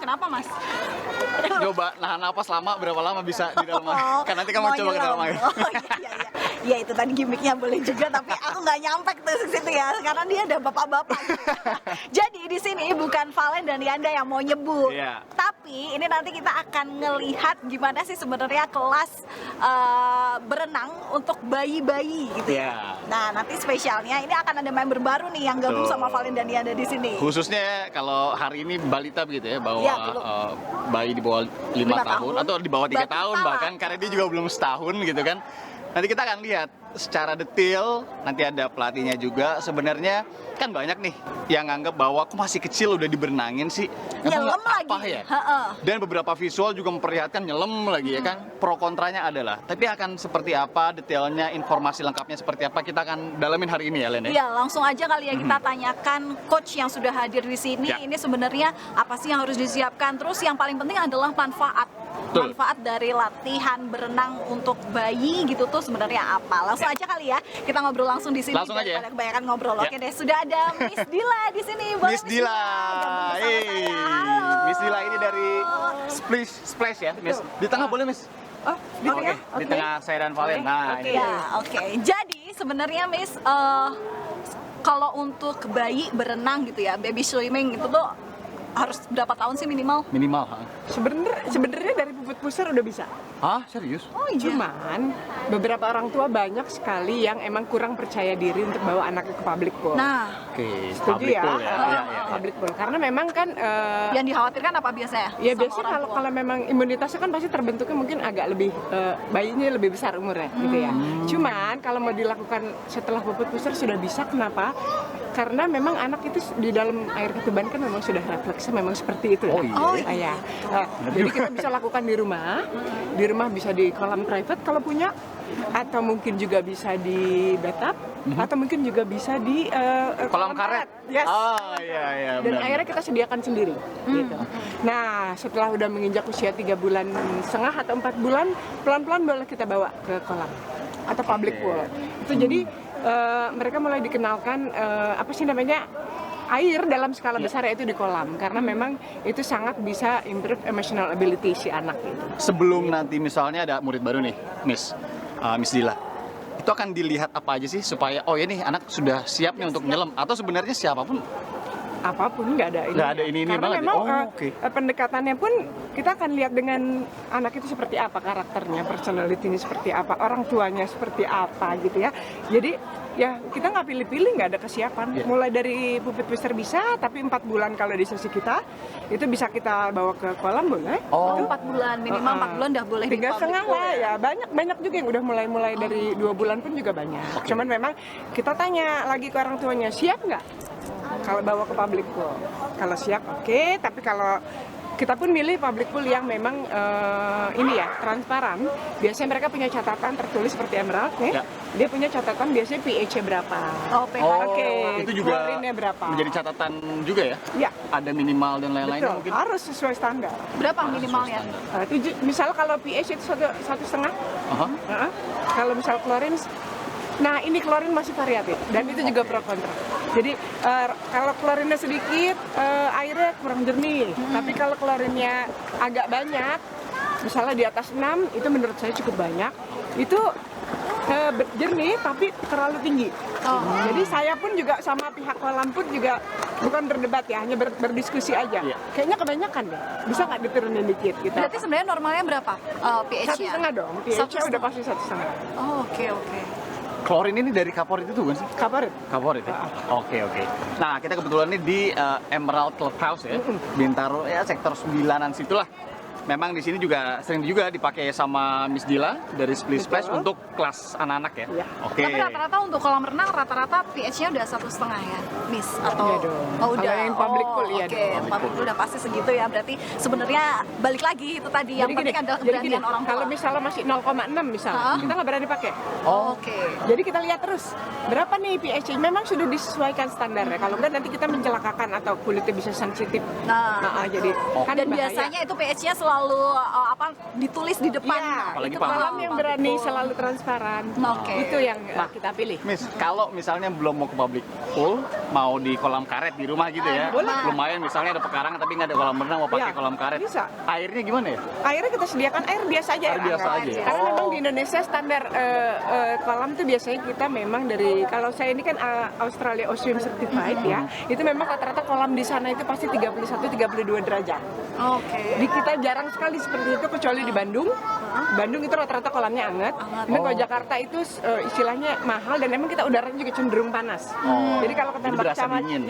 Kenapa, Mas? Coba nahan napas lama, berapa lama bisa di dalam air? Kan nanti kamu coba ke dalam air. Oh, iya. Ya itu tadi gimmicknya boleh juga, tapi aku nggak nyampe ke situ ya, karena dia ada bapak-bapak. Jadi di sini bukan Valen dan Yanda yang mau nyebu, Iya. tapi ini nanti kita akan ngelihat gimana sih sebenarnya kelas berenang untuk bayi-bayi gitu ya. Iya. Nah nanti spesialnya ini akan ada member baru nih yang gabung Betul. sama Valen dan Yanda di sini. Khususnya kalau hari ini balita begitu ya, bawa Iya, belum. bayi di bawah 5 5 tahun tahun. atau di bawah 3 Baru tahun pertama. bahkan, karena dia juga belum setahun gitu kan. Nanti kita akan lihat secara detail, nanti ada pelatihnya juga. Sebenarnya kan banyak nih yang nganggap bahwa aku masih kecil udah diberenangin sih. Emang Nyelam apa lagi. ya? Heeh. Dan beberapa visual juga memperlihatkan nyelam lagi ya kan. Pro kontranya adalah. Tapi akan seperti apa detailnya, informasi lengkapnya seperti apa, kita akan dalamin hari ini ya Len ya. Iya, langsung aja kali ya kita tanyakan coach yang sudah hadir di sini. Ya. Ini sebenarnya apa sih yang harus disiapkan? Terus yang paling penting adalah manfaat. Betul. Manfaat dari latihan berenang untuk bayi gitu tuh sebenarnya apa? Langsung aja kali ya kita ngobrol langsung di sini. Langsung aja ya. Daripada kebanyakan ngobrol. Ya. Oke deh, sudah ada Miss Dila di sini. Boleh Miss Dila, gabung bersama saya. Halo. Miss Dila ini dari Splash ya, Miss. Di tengah boleh Miss? Oh, gitu Oke, ya? di tengah saya dan Valen. Nah, Oke. ini dia. Ya, oke. Jadi sebenarnya Miss, kalau untuk bayi berenang gitu ya, baby swimming itu tuh harus berapa tahun sih minimal? Minimal, ha? Sebenarnya dari puput pusar udah bisa. Hah? Serius? Oh iya. Cuman beberapa orang tua banyak sekali yang emang kurang percaya diri untuk bawa anaknya ke public pool. Nah, Oke, setuju public ya? pool ya. Iya, iya. Public pool. Karena memang kan yang dikhawatirkan apa biasanya? ya sama biasanya orang kalau tua? kalau memang imunitasnya kan pasti terbentuknya mungkin agak lebih bayinya lebih besar umurnya gitu ya. Cuman kalau mau dilakukan setelah puput pusar sudah bisa. Kenapa? Karena memang anak itu di dalam air ketuban kan memang sudah refleksnya memang seperti itu. Oh, iya. Oh, Ah, iya. ya. Jadi kita bisa lakukan di rumah. Di rumah bisa di kolam private kalau punya, atau mungkin juga bisa di bathtub, atau mungkin juga bisa di Kolam karet. Yes. Oh, iya, iya. Dan benar. akhirnya kita sediakan sendiri gitu. Nah setelah udah menginjak usia 3,5 bulan atau 4 bulan, pelan-pelan boleh kita bawa ke kolam atau public Oke. pool. Itu jadi mereka mulai dikenalkan apa sih namanya, air dalam skala besar yaitu di kolam, karena memang itu sangat bisa improve emotional ability si anak gitu. Sebelum nanti misalnya ada murid baru nih, Miss Dila, itu akan dilihat apa aja sih supaya oh ya nih anak sudah siap nih untuk nyelam, atau sebenarnya siapapun? Apapun nggak ada ini. Nggak ada ini Karena banget ya? memang Oh, oke. pendekatannya pun kita akan lihat dengan anak itu seperti apa karakternya, personality-nya seperti apa, orang tuanya seperti apa gitu ya. Jadi ya kita nggak pilih-pilih, nggak ada kesiapan. Iya. Mulai dari puput pusar bisa, tapi 4 bulan kalau di sesi kita itu bisa kita bawa ke kolam boleh. Oh, 4 bulan minimal 4 bulan udah boleh di 3,5 public pool lah ya, banyak juga yang udah mulai dari 2 bulan pun juga banyak. Cuman memang kita tanya lagi ke orang tuanya, siap nggak kalau bawa ke public pool? Kalau siap oke, tapi kalau kita pun milih public pool yang memang ini ya transparan. Biasanya mereka punya catatan tertulis seperti Emerald nih. Ya. Dia punya catatan biasanya pH-nya berapa. Oh, pH. Oke, itu juga klorinnya berapa? menjadi catatan juga ya? Ya, Ada minimal dan lain-lain betul. mungkin? Harus sesuai standar. Berapa minimalnya? Misal kalau pH itu 1,5. Aha. Kalau misal klorin, nah ini klorin masih variatif dan itu juga pro kontra. Jadi kalau klorinnya sedikit, airnya kurang jernih. Tapi kalau klorinnya agak banyak, misalnya di atas 6, itu menurut saya cukup banyak. Itu jernih tapi terlalu tinggi. Oh. Jadi saya pun juga sama pihak kolam pun juga bukan berdebat ya, hanya berdiskusi aja. Iya. Kayaknya kebanyakan deh. Bisa nggak diturunin dikit gitu? Berarti sebenarnya normalnya berapa pH-nya? 1,5 dong. pH-nya udah pasti 1,5. Oh, oke. Klorin ini dari Kaporit itu bukan sih? Kabarin. Kaporit ya? Oke. Nah, kita kebetulan nih di Emerald Clubhouse ya, Bintaro ya, sektor 9-an situlah. Memang di sini juga sering juga dipakai sama Miss Dila dari Split Splash Betul. untuk kelas anak-anak ya. Iya. Oke. Tapi rata-rata untuk kolam renang rata-rata pH-nya udah 1,5 ya, Miss? Atau Iya dong. oh udah. Kalau yang public pool, iya Oke, dong. public pool udah pasti segitu ya. Berarti sebenarnya balik lagi itu tadi yang penting adalah keberanian orang tua. kalau misalnya masih 0,6 misalnya, Hah? kita nggak berani pakai. Oh, oke. Jadi kita lihat terus berapa nih pH. Memang sudah disesuaikan standarnya. Kalau enggak nanti kita mencelakakan atau kulitnya bisa sensitif. Nah, jadi kan dan bahaya. biasanya itu pH-nya selalu selalu ditulis di depan. Iya, Apalagi itu paham. kolam yang berani betul. selalu transparan. Oke. Itu yang kita pilih. Miss, kalau misalnya belum mau ke public pool, mau di kolam karet di rumah gitu ya, boleh. lumayan misalnya ada pekarangan tapi nggak ada kolam renang, mau pakai Iya, kolam karet. bisa. Airnya gimana ya? Airnya kita sediakan air biasa aja. Air biasa hangat. aja ya? Karena Oh. memang di Indonesia standar kolam tuh biasanya kita memang dari, kalau saya ini kan Australia Ocean Certified ya, itu memang rata-rata kolam di sana itu pasti 31-32 derajat. Oke. Di kita jarang sekali seperti itu kecuali di Bandung. Bandung itu rata-rata kolamnya hangat. Memang kalau Jakarta itu istilahnya mahal dan memang kita udaranya juga cenderung panas. Jadi kalau ketembak berasa cahaya, dingin.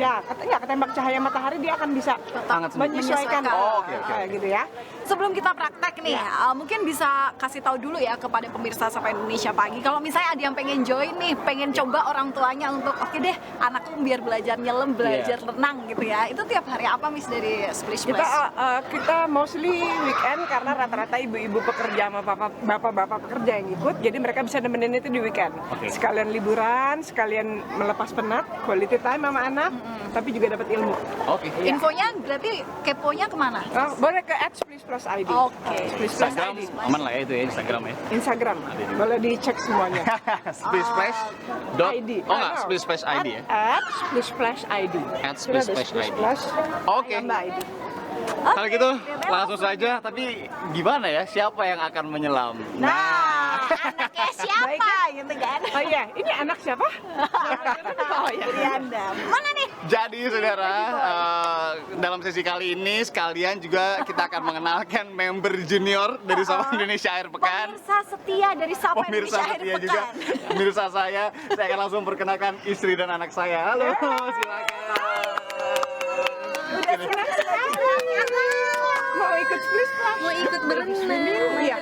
ketembak cahaya matahari dia akan bisa Hangat sedikit. menyesuaikan. Oh, oke. Gitu ya. Sebelum kita praktek nih, mungkin bisa kasih tahu dulu ya kepada pemirsa Sapa Indonesia Pagi. Kalau misalnya ada yang pengen join nih, pengen coba orang tuanya untuk oke deh, anakku biar belajar nyelam, belajar renang gitu ya. Itu tiap hari apa Miss dari Splish Kita Splash? kita mostly weekend karena rata-rata ibu-ibu pekerja sama bapak-bapak pekerja yang ikut, jadi mereka bisa nemenin itu di weekend. Oke. Sekalian liburan, sekalian melepas penat, quality time sama anak, tapi juga dapat ilmu. Oke. Infonya berarti keponya kemana? Boleh ke @splishplus.id. Oke. Instagram aman lah ya itu ya, Instagram ya. Instagram, boleh dicek semuanya. Splash dot ID. oh nggak Splash ID ya. @splishplus.id. @splishplus.id. Oke. ID. Kalau gitu langsung saja, tapi gimana ya, siapa yang akan menyelam? Nah, anaknya siapa gitu kan? Oh iya, ini anak siapa? Oh iya. Dari Anda. Mana nih? Jadi saudara, dalam sesi kali ini sekalian juga kita akan mengenalkan member junior dari Sapa Indonesia Akhir Pekan. Pemirsa setia dari Sapa Pemirsa Indonesia Akhir setia juga, Pekan. pemirsa saya akan langsung perkenalkan istri dan anak saya. Halo, silakan. Udah senang-senang. Mau ikut splish plus? Mau ikut berenang. Iya.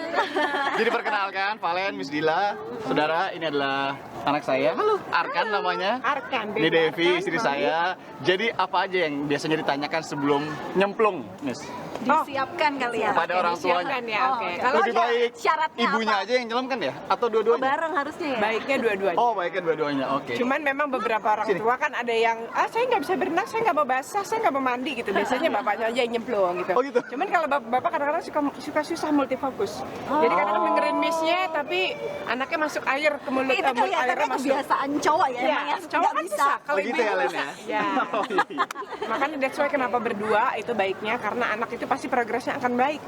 Jadi perkenalkan, Valen, Miss Dila, saudara, ini adalah anak saya. Halo, Arkan namanya. Arkan. Ini Devi, Arkan, istri Mami. saya. Jadi apa aja yang biasanya ditanyakan sebelum nyemplung, Miss? Disiapkan kali ya. Kepada orang tuanya. Disiapkan ya, Oh, oke. oke. Kalau Lebih baik syaratnya ibunya apa? aja yang nyelam kan ya? Atau dua-duanya? Bareng harusnya ya. baiknya dua-duanya. Oh, baiknya dua-duanya. Oke. Cuman memang beberapa orang Sini. tua kan ada yang, saya nggak bisa berenang, saya nggak mau basah, saya nggak mau mandi gitu. Biasanya bapaknya aja yang nyemplung gitu. Oh, gitu? Cuman kalau bapak kadang-kadang suka susah multifokus. Jadi kadang-kadang dengerin missnya, tapi anaknya masuk air ke mulut, Itu airnya kelihatannya masuk. kebiasaan cowok ya, Ya, emang yang cowok nggak kan bisa. bisa. Kalau Oh, gitu ibu ya, Len bisa. ya? Ya. Oh, iya. Makanya that's why kenapa berdua itu baiknya, karena anak itu pasti progresnya akan baik.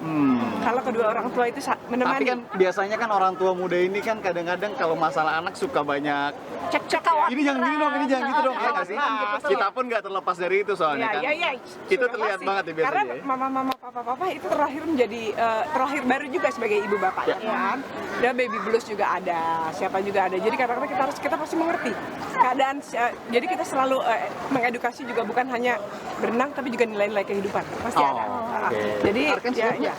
Kalau kedua orang tua itu menemani. Tapi kan biasanya kan orang tua muda ini kan kadang-kadang kalau masalah anak suka banyak cek-cek ya. ini jangan gini dong, ini jangan gitu dong, ya nggak sih? Betul. Kita pun nggak terlepas dari itu soalnya kan. Ya. Itu Sudah terlihat pasti. banget ya biasanya. Karena ya. mama-mama, papa-papa itu terlahir menjadi terlahir baru juga sebagai ibu bapak, Ya. ya kan? Dan baby blues juga ada, siapa juga ada. Jadi kadang-kadang kita pasti mengerti keadaan. Jadi kita selalu mengedukasi juga bukan hanya berenang, tapi juga nilai-nilai kehidupan pasti ada. oke. Jadi Arkan ya, siap ya.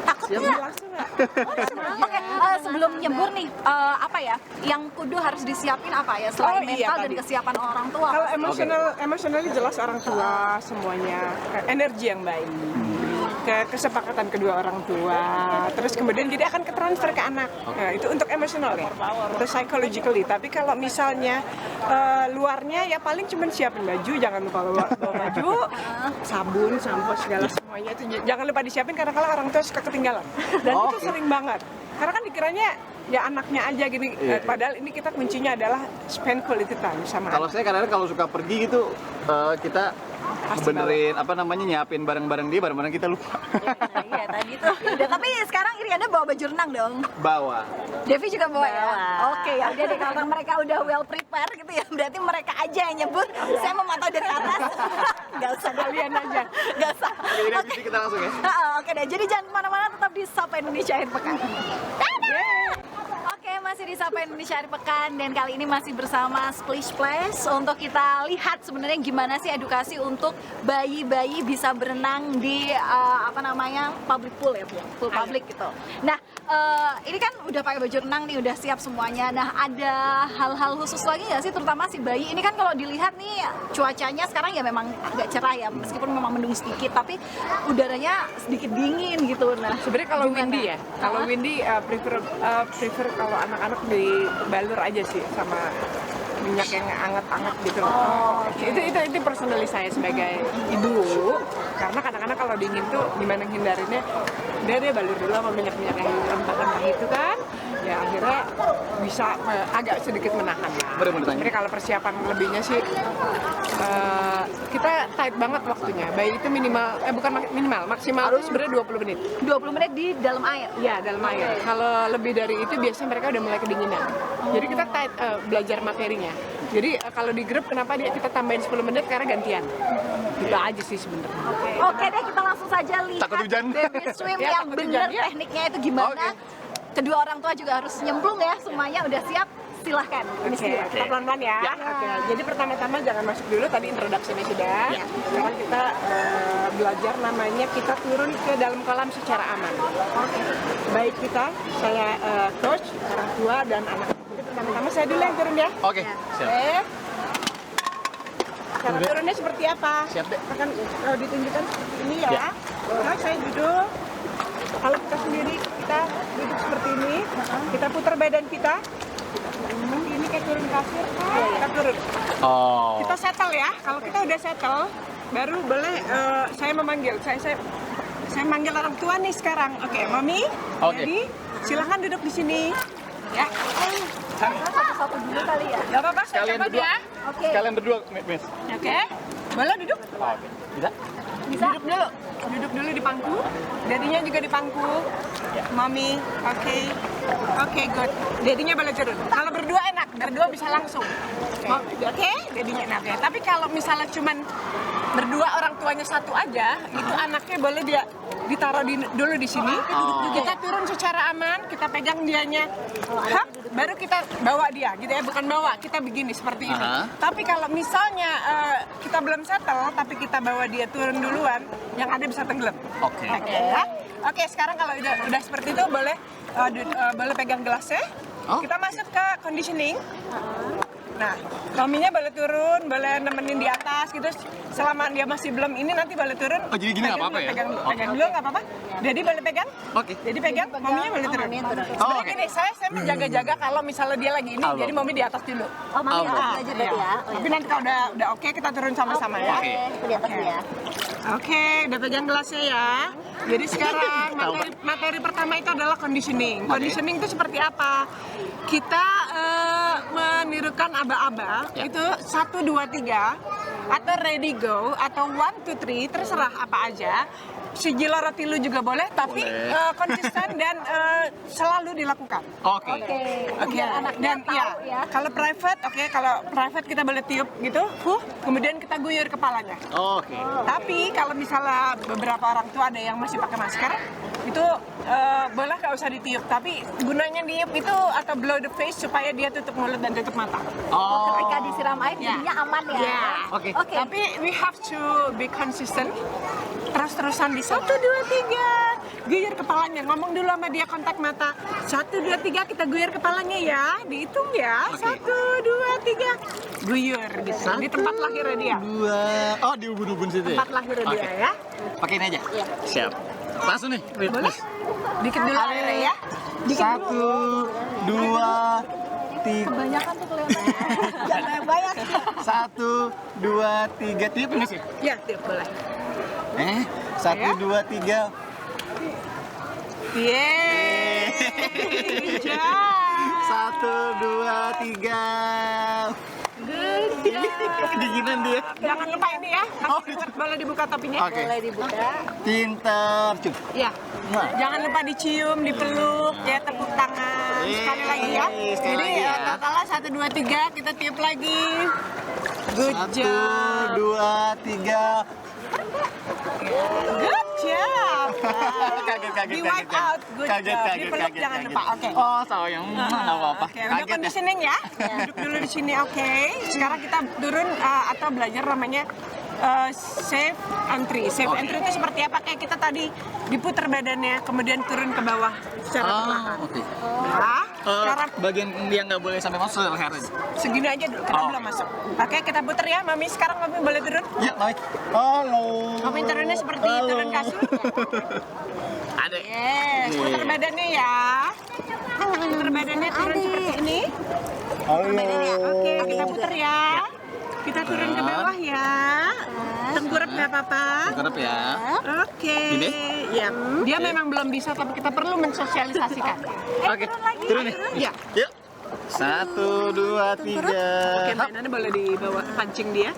Takut Siap, nggak? langsung nggak? Oke, sebelum nyebur nih, apa ya? Yang kudu harus disiapin apa ya? Selain Oh, iya, mental dan tadi. kesiapan orang tua. Kalau emosionally jelas orang tua semuanya, energi yang baik, kesepakatan kedua orang tua, terus kemudian jadi akan ketransfer ke anak. Nah, itu untuk emosional ya, terus psychologically. Tapi kalau misalnya luarnya ya paling cuma siapin baju, jangan lupa bawa baju, sabun, sampo segala semuanya itu jangan lupa disiapin karena kalau orang tua suka ketinggalan. Dan itu sering banget. Karena kan dikiranya ya anaknya aja gini, padahal ini kita kuncinya adalah spend quality time sama Kalau anak. saya kadang-kadang kalau suka pergi gitu, kita benerin apa namanya, nyiapin barang-barang dia, barang-barang kita lupa. Iya tadi tuh. Udah, tapi sekarang Iriana bawa baju renang dong. Bawa. Devi juga bawa ya. Oke, ya udah deh kalau mereka udah well prepare gitu ya. Berarti mereka aja yang nyebut. Saya memantau dari atas. Gak usah kalian aja. Gak usah. Jadi habis ini kita langsung ya. Oke deh. Jadi jangan kemana-mana, tetap di Sapa Indonesia Akhir Pekan. Oke, masih di Sapa Indonesia Akhir Pekan dan kali ini masih bersama Splish Splash untuk kita lihat sebenarnya gimana sih edukasi untuk bayi-bayi bisa berenang di apa namanya public pool ya, pool public gitu. Nah, ini kan udah pakai baju renang nih, udah siap semuanya. Nah, ada hal-hal khusus lagi nggak sih, terutama si bayi ini kan kalau dilihat nih cuacanya sekarang ya memang agak cerah ya, meskipun memang mendung sedikit, tapi udaranya sedikit dingin gitu. Nah, Sebenarnya kalau gimana? windy ya, kalau windy prefer kalau anak-anak di balur aja sih sama minyak yang hangat-hangat gitu loh. Itu personalis saya sebagai ibu, karena kadang-kadang kalau dingin tuh gimana hindarinnya, dia balur dulu sama minyak-minyak yang rempah-rempah itu kan, ya akhirnya bisa agak sedikit menahan lah. Tapi kalau persiapan lebihnya sih kita tight banget waktunya. Bayi itu maksimal itu sebenarnya 20 menit. 20 menit di dalam air? Iya, dalam air. Kalau lebih dari itu biasanya mereka udah mulai kedinginan. Jadi kita tight belajar materinya. Jadi kalau di grup kenapa kita tambahin 10 menit karena gantian. Itu aja sih sebenarnya. Oke deh, kita langsung saja lihat Takut hujan. baby swim Ya, yang takut bener hujan, ya. tekniknya itu gimana. Oke. Kedua orang tua juga harus nyemplung ya, semuanya udah siap. Silahkan. Oke, kita pelan-pelan ya. Ya. Oke, jadi pertama-tama jangan masuk dulu, tadi introduction-nya sudah. Ya. Sekarang kita belajar namanya kita turun ke dalam kolam secara aman. Oke. Baik kita, saya coach, orang tua dan anak. Jadi pertama-tama saya dulu yang turun ya. Oke, siap. Oke. Cara turunnya seperti apa? Siap, Dek. Akan ditunjukkan ini ya. Ya. Nah, saya duduk. Kalau kita sendiri, kita duduk seperti ini. Kita putar badan kita. Ini kayak turun kasur. Kita turun. Oh. Kita settle ya. Kalau kita udah settle, baru boleh saya memanggil. Saya manggil orang tua nih sekarang. Oke, Mami. Oke. Jadi silakan duduk di sini. Ya. Satu-satu dulu kali ya. Gak apa-apa, saya Sekalian coba berdua. ya. Oke. Kalian berdua, Miss. Oke. Boleh duduk? Oke. Bisa? Bisa? Duduk dulu. Duduk dulu di pangku. Dadinya juga di pangku. Mami, oke. Oke, good. Dadinya boleh turun. Kalau berdua enak, berdua bisa langsung. Oke, dadinya enak ya. Tapi kalau misalnya cuman berdua orang tuanya satu aja, itu anaknya boleh dia ditaruh dulu di sini. Kita turun secara aman, kita pegang dianya. Hap, baru kita bawa dia gitu ya, bukan bawa, kita begini seperti ini. Tapi kalau misalnya kita belum settle, tapi kita bawa dia turun duluan, yang ada bisa tenggelam. Oke. Ya. Oke, sekarang kalau udah seperti itu boleh boleh pegang gelasnya. Kita masuk ke conditioning. Nah, maminya boleh turun, boleh nemenin di atas gitu. Selama dia masih belum ini nanti boleh turun. Oh, jadi gini nggak apa-apa ya? Pegang dulu nggak apa-apa. Jadi boleh pegang. Oke. Jadi pegang, maminya boleh turun. Sebenarnya Oh, oke. gini, saya menjaga-jaga kalau misalnya dia lagi ini, jadi mami di atas dulu. Oh, Mami harus Ah, belajar iya. berarti ya. Tapi nanti kalau udah oke, kita turun sama-sama ya. Oke, aku di atas dulu ya. Oke, udah pegang gelasnya ya. Jadi sekarang materi pertama itu adalah conditioning. Conditioning itu seperti apa? Kita menirukan aba-aba itu 1, 2, 3 atau ready go atau 1, 2, 3 terserah apa aja. Sijilo roti lu juga boleh, tapi konsisten dan selalu dilakukan. Oke. Oke, Biar anaknya dan tahu ya. kalau private kita boleh tiup gitu, kemudian kita guyur kepalanya. Oke. Tapi kalau misalnya beberapa orang tua ada yang masih pakai masker, itu boleh nggak usah ditiup. Tapi gunanya tiup itu atau blow the face supaya dia tutup mulut dan tutup mata. Oh. Ketika disiram air jadinya aman ya. Ya. Oke. Oke. Tapi we have to be consistent. Terus-terusan di 1, 2, 3 guyur kepalanya, ngomong dulu sama dia kontak mata. 1, 2, 3 kita guyur kepalanya ya, dihitung ya. 1, 2, 3 guyur gitu. Di tempat lahirnya dia. 2. Oh, di ubun-ubun situ ya? Tempat lahirnya dia Oke. ya. Pakai ini aja? Iya. Siap. Langsung nih, Boleh? Dikit dulu airnya ya. 1, 2, 3. Kebanyakan tuh kelihatannya. Jangan banyak. 1, 2, 3. Tiup ini sih? Ya, tiup boleh. 1, 2, 3. Yeay. Good job. 1, 2, 3. Good job. Kedinginan dia. Jangan lupa ini ya. Boleh dibuka topinya. Oke. Mulai dibuka. Pinter. Cuk. Ya. Jangan lupa dicium, dipeluk, ya tepuk tangan. Sekali lagi ya. Sekali Jadi lagi ya. totalnya 1, 2, 3 kita tiup lagi. Good 1, job. 2, 3. Good job. Kaget. Di wipe out. Good job. Dipeluk jangan lupa. Oke. Oh, sayang. Nggak apa-apa. Oke, udah Kaget ya. conditioning ya. Duduk dulu di sini, oke. Sekarang kita turun atau belajar namanya safe entry. Safe entry itu seperti apa? Kayak kita tadi diputar badannya, kemudian turun ke bawah secara perlahan. Oke. Nah, cara Bagian yang nggak boleh sampai masuk leher aja. segini aja dulu, karena belum masuk. Oke, kita putar ya, Mami. Sekarang Mami boleh turun. Ya, Mami. Halo. Mami turunnya seperti Halo. turun kasur. Ada. Yes, putar badannya ya. Putar badannya turun seperti ini. Oke, kita putar ya. Kita turun ke bawah ya. Tengkurap nggak apa-apa. Tengkurap ya. Oke. Gini? Ya, dia memang belum bisa, tapi kita perlu mensosialisasikan. Oke, turun nih. Ya. Yuk. 1, 2, 3. Oke, mainannya boleh dibawa pancing dia.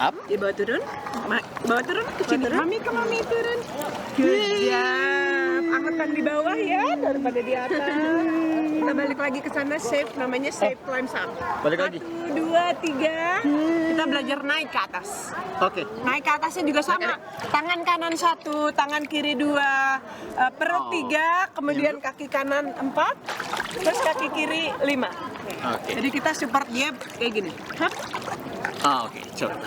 Up. Dibawa turun. Bawa turun ke sini. Mami turun. Good job. Angkatan di bawah ya daripada di atas. Kita balik lagi ke sana, safe, namanya safe climbs up. Balik lagi. 1, 2, 3. Kita belajar naik ke atas. Oke. Naik ke atasnya juga sama. Tangan kanan 1, tangan kiri 2, perut 3, kemudian kaki kanan 4, terus kaki kiri 5. Oke. Jadi kita support dia kayak gini. Hap. Oke, coba.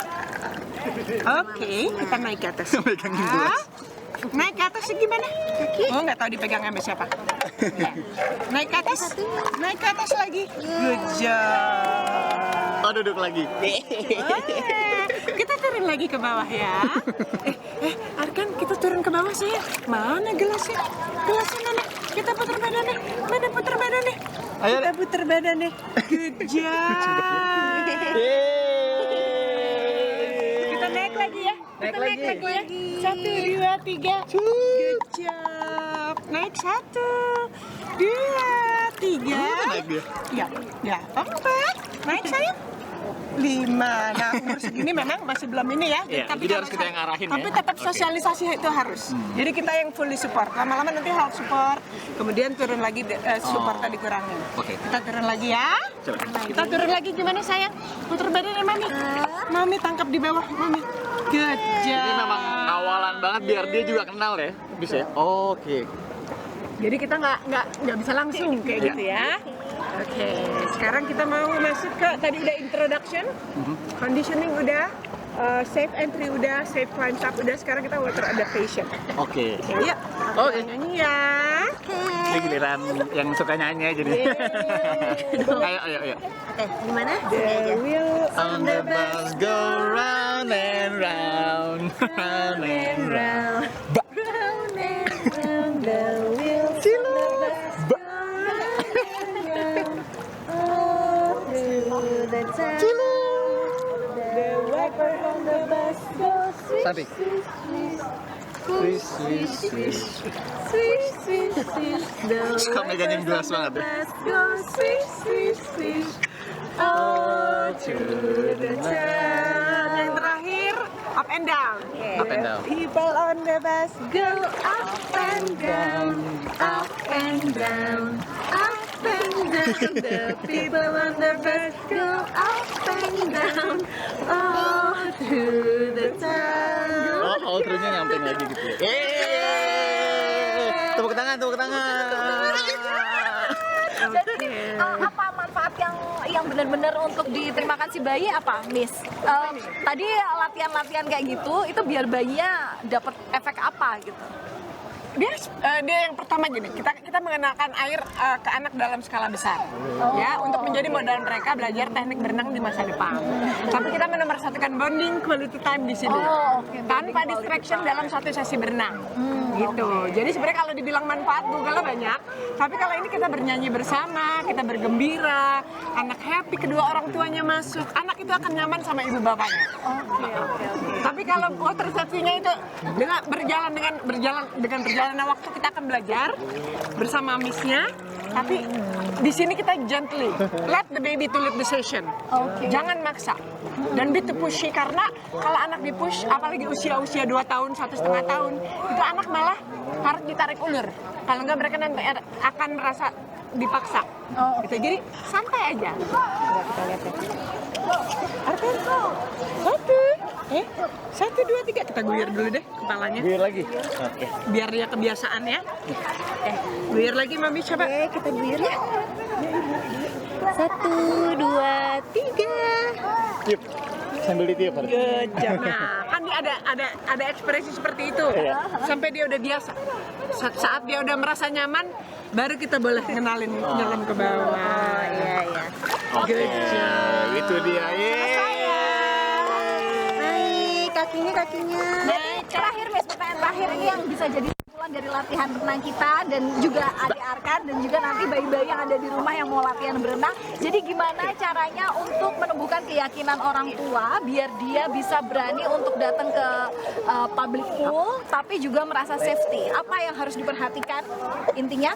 Oke, kita naik ke atas. Pegangin Ah, gelas. naik ke atasnya gimana? Kaki? Oh, nggak tahu dipegang sama siapa. Ya. Naik ke atas. Naik ke atas lagi. Good job. Oh, duduk lagi. Wah, kita turun lagi ke bawah ya. Arkan, kita turun ke bawah saya. Mana gelasnya? Gelasnya mana? Kita putar badannya. Mana putar badannya? Ayo, Kita putar badannya. Good job. Kita naik lagi ya. Kita naik lagi ya. 1, 2, 3. Good job. Naik 1, 2, 3. naik dia. Ya, 4. Naik sayang. 5. Nah, umur segini memang masih belum ini ya. Iya, jadi harus kita yang arahin ya. Tapi tetap Oke. sosialisasi itu harus. Jadi kita yang fully support. Lama-lama nanti half support, kemudian turun lagi supportnya dikurangin. Oke. Kita turun lagi ya. Coba. Kita turun lagi gimana sayang? Putar badannya Mami. Mami tangkap di bawah Mami. Good job. Ini memang awalan banget biar dia juga kenal ya. Bisa ya? Oke. Jadi kita nggak bisa langsung kayak Iya. gitu ya. Oke, sekarang kita mau masuk ke tadi udah introduction, conditioning udah, safe entry udah, safe climb up udah. Sekarang kita water adaptation. Oke. Yuk, Oke. nyanyi ya. Ini giliran yang suka nyanyi aja nih. Ayo. Oke, gimana? The wheels On the bus go round and round, round and round. Round and round, the wheels on the bus go round and round, all through the town. The wiper on the bus goes swish, Santi. swish, Swish, swish, swish. swish, swish, swish. The Suka megangin gelas wipers on banget the ya. bus goes swish, swish, swish, all through the town. yang terakhir up and down. Up and down. People on the bus Go up and down, up and down, up and down. The people on the bus go up and down, all through the town. Oh, outro-nya nyamping lagi gitu ya. Tepuk tangan, tepuk tangan. Jadi apa manfaat yang benar-benar untuk diterimakan si bayi apa, Miss? Tadi latihan-latihan kayak gitu, itu biar bayinya dapat efek apa gitu? dia yang pertama gini, kita mengenalkan air ke anak dalam skala besar, ya, untuk menjadi modal mereka belajar teknik berenang di masa depan. Tapi kita menomorsatukan bonding quality time di sini, tanpa distraction dalam satu sesi berenang, gitu. Jadi sebenarnya kalau dibilang manfaat Google banyak, tapi kalau ini kita bernyanyi bersama, kita bergembira, anak happy, kedua orang tuanya masuk, anak itu akan nyaman sama ibu bapaknya. Tapi kalau water safety-nya itu dengan berjalannya waktu kita akan belajar bersama Miss-nya. Tapi di sini kita gently let the baby to lead the session. Jangan maksa dan be too pushy, karena kalau anak di-push, apalagi usia 2 tahun, 1,5 tahun, itu anak malah harus ditarik ulur. Kalau enggak mereka nanti akan merasa dipaksa. Gitu. Jadi santai aja. Kita lihat ya. Arten, 1, 2, 3. Kita guyur dulu deh kepalanya. Biar lagi. Oke. Biar dia kebiasaan ya. Guyur lagi Mami, coba. Kita guyur ya. 1, 2, 3. Tiup. Sambil ditiup. Good job. Nah, kan dia ada ekspresi seperti itu. Sampai dia udah biasa. Saat dia udah merasa nyaman, baru kita boleh ngenalin nyelam ke bawah. Iya. Oke. Itu dia. Naik kakinya. Naik. Terakhir, Miss, pertanyaan terakhir ini yang bisa jadi keseruan dari latihan renang kita dan juga adik Arkan dan juga nanti bayi-bayi yang ada di rumah yang mau latihan berenang. Jadi gimana caranya untuk menumbuhkan keyakinan orang tua biar dia bisa berani untuk datang ke public pool tapi juga merasa safety? Apa yang harus diperhatikan intinya?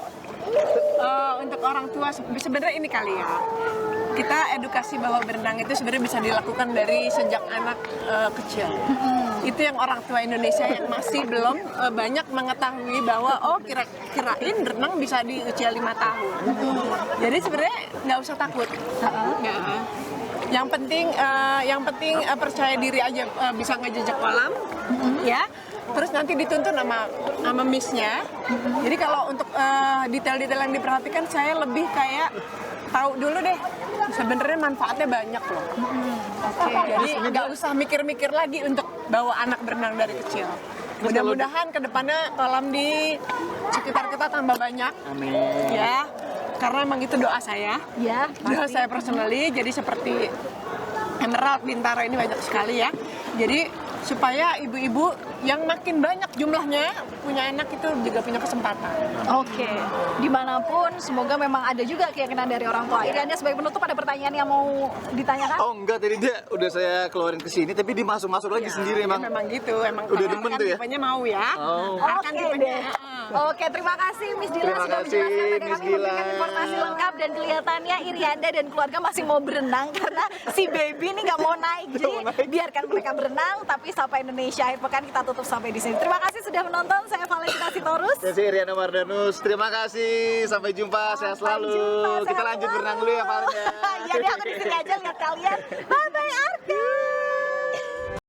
Untuk orang tua sebenarnya ini kali ya, kita edukasi bahwa berenang itu sebenarnya bisa dilakukan dari sejak anak kecil. Itu yang orang tua Indonesia yang masih belum banyak mengetahui bahwa kirain berenang bisa di usia 5 tahun. Jadi sebenarnya nggak usah takut. Nggak. Yang penting percaya diri aja, bisa ngejejak kolam, ya. Terus nanti dituntun sama miss-nya. Jadi kalau untuk detail-detail yang diperhatikan, saya lebih kayak tahu dulu deh. Sebenarnya manfaatnya banyak loh. Jadi nggak usah mikir-mikir lagi untuk bawa anak berenang dari kecil. Mudah-mudahan kedepannya kolam di sekitar kita tambah banyak. Amin. Ya, karena emang itu doa saya. Ya, Doa saya personally, jadi seperti Emerald, Bintaro ini banyak sekali ya. Jadi supaya ibu-ibu yang makin banyak jumlahnya punya anak itu juga punya kesempatan. Oke, dimanapun semoga memang ada juga keyakinan dari orang tua. Ini sebagai penutup ada pertanyaan yang mau ditanyakan? Oh enggak, tadi dia udah saya keluarin ke sini tapi dia masuk lagi sendiri Ya, emang. memang gitu, emang Udah kalau demen Arkan tuh ya? tipenya mau ya. Oh. Arkan Oke tipenya. deh. Oke, terima kasih Miss Dila Terima sudah kasih, menjelaskan pada Miss kami memberikan Dila. informasi lengkap dan kelihatannya Irianda dan keluarga masih mau berenang karena si baby ini nggak mau naik. Jadi biarkan mereka berenang, tapi Sapa Indonesia akhir pekan kita tutup sampai di sini. Terima kasih sudah menonton. Saya Valentina Sitorus. Saya Iriana Mardanus. Terima kasih. Sampai jumpa. Sehat selalu. Jumpa, Kita sehat lanjut selalu. berenang dulu ya, Valnya. Iya deh, aku di sini aja lihat kalian. Bye bye Arka.